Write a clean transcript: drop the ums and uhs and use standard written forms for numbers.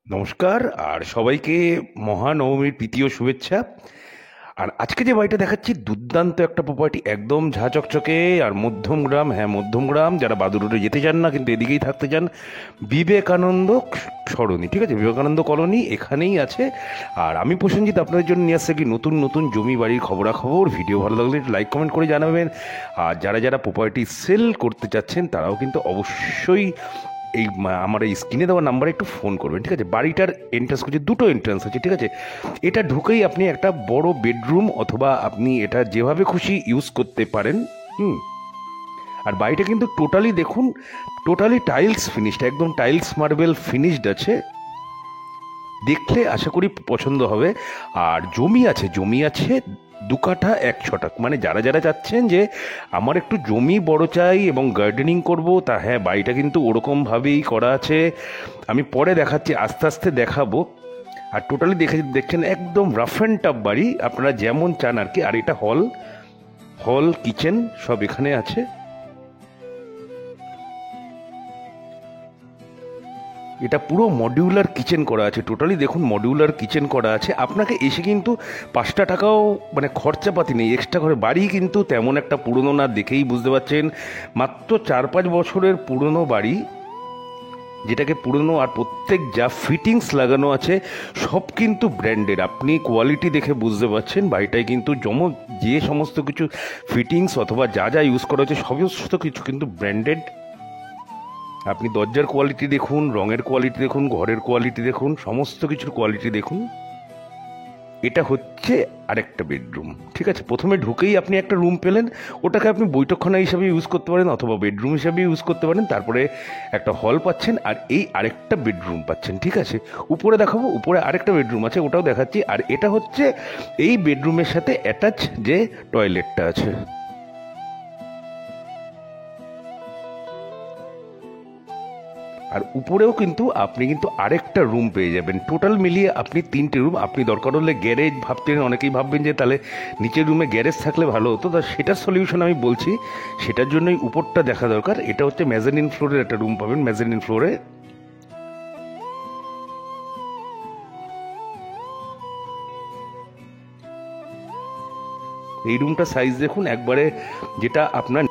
নমস্কার আর সবাইকে মহানবমীর প্রীতীয় শুভেচ্ছা। আর আজকে যে বাড়িটা দেখাচ্ছি দুর্দান্ত একটা প্রপার্টি, একদম ঝাঁ চকচকে আর মধ্যমগ্রাম। হ্যাঁ, মধ্যমগ্রাম। যারা বাদুর রোডে যেতে চান না কিন্তু এদিকেই থাকতে চান, বিবেকানন্দ সরণি, ঠিক আছে, বিবেকানন্দ কলোনি এখানেই আছে। আর আমি প্রসেনজিৎ আপনাদের জন্য নিয়ে আসছে কি নতুন নতুন জমি বাড়ির খবরাখবর। ভিডিও ভালো লাগলে লাইক কমেন্ট করে জানাবেন। আর যারা যারা প্রপার্টি সেল করতে চাচ্ছেন তারাও কিন্তু অবশ্যই আমার এই স্ক্রিনে দেওয়া নাম্বারে একটু ফোন করবেন, ঠিক আছে। বাড়িটার এন্ট্রান্স করছে, দুটো এন্ট্রান্স আছে, ঠিক আছে। এটা ঢুকেই আপনি একটা বড় বেডরুম অথবা আপনি এটা যেভাবে খুশি ইউজ করতে পারেন। হুম। আর বাড়িটা কিন্তু টোটালি দেখুন, টোটালি টাইলস ফিনিশড, একদম টাইলস মার্বেল ফিনিশড আছে। দেখলে আশা করি পছন্দ হবে। আর জমি আছে, জমি আছে 2 কাঠা 1 ছটাক। মানে যারা যারা চাচ্ছেন যে আমার একটু জমি বড় চাই এবং গার্ডেনিং করব, তা হ্যাঁ, বাড়িটা কিন্তু ওরকমভাবেই করা আছে। আমি পরে দেখাচ্ছি, আস্তে আস্তে দেখাবো। আর টোটালি দেখছেন একদম রাফ অ্যান্ড টাফ বাড়ি, আপনারা যেমন চান আর কি। আর এটা হল, হল কিচেন সব এখানে আছে। এটা পুরো মডিউলার কিচেন করা আছে, টোটালি দেখুন মডিউলার কিচেন করা আছে। আপনাকে এসে কিন্তু 5টা টাকাও মানে খরচাপাতি নেই এক্সট্রা করে। বাড়ি কিন্তু তেমন একটা পুরনো না, দেখেই বুঝতে পারছেন। মাত্র 4-5 বছরের পুরনো বাড়ি, যেটাকে পুরনো। আর প্রত্যেক যা ফিটিংস লাগানো আছে সব কিন্তু ব্র্যান্ডেড। আপনি কোয়ালিটি দেখে বুঝতে পারছেন বাড়িটায় কিন্তু যে সমস্ত কিছু ফিটিংস অথবা যা যা ইউজ করা হচ্ছে সমস্ত কিছু কিন্তু ব্র্যান্ডেড। আপনি দরজার কোয়ালিটি দেখুন, রঙের কোয়ালিটি দেখুন, ঘরের কোয়ালিটি দেখুন, সমস্ত কিছুর কোয়ালিটি দেখুন। এটা হচ্ছে আরেকটা বেডরুম, ঠিক আছে। প্রথমে ঢুকেই আপনি একটা রুম পেলেন, ওটাকে আপনি বৈঠকখানা হিসাবে ইউজ করতে পারেন অথবা বেডরুম হিসাবে ইউজ করতে পারেন। তারপরে একটা হল পাচ্ছেন আর এই আরেকটা বেডরুম পাচ্ছেন, ঠিক আছে। উপরে দেখাবো, উপরে আরেকটা বেডরুম আছে, ওটাও দেখাচ্ছি। আর এটা হচ্ছে এই বেডরুমের সাথে অ্যাটাচ যে টয়লেটটা আছে। আর উপরেও কিন্তু আপনি কিন্তু আরেকটা রুম পেয়ে যাবেন। টোটাল মিলিয়ে আপনি 3টে রুম। আপনি দরকার হলে গ্যারেজ ভাবছেন, অনেকেই ভাববেন যে তাহলে নিচের রুমে গ্যারেজ থাকলে ভালো হতো, তা সেটার সলিউশন আমি বলছি। সেটার জন্যই উপরটা দেখা দরকার। এটা হচ্ছে মেজানিন ফ্লোরের একটা রুম পাবেন, মেজানিন ফ্লোরে। এই রুমটা সাইজ দেখুন একবারে, যেটা আপনার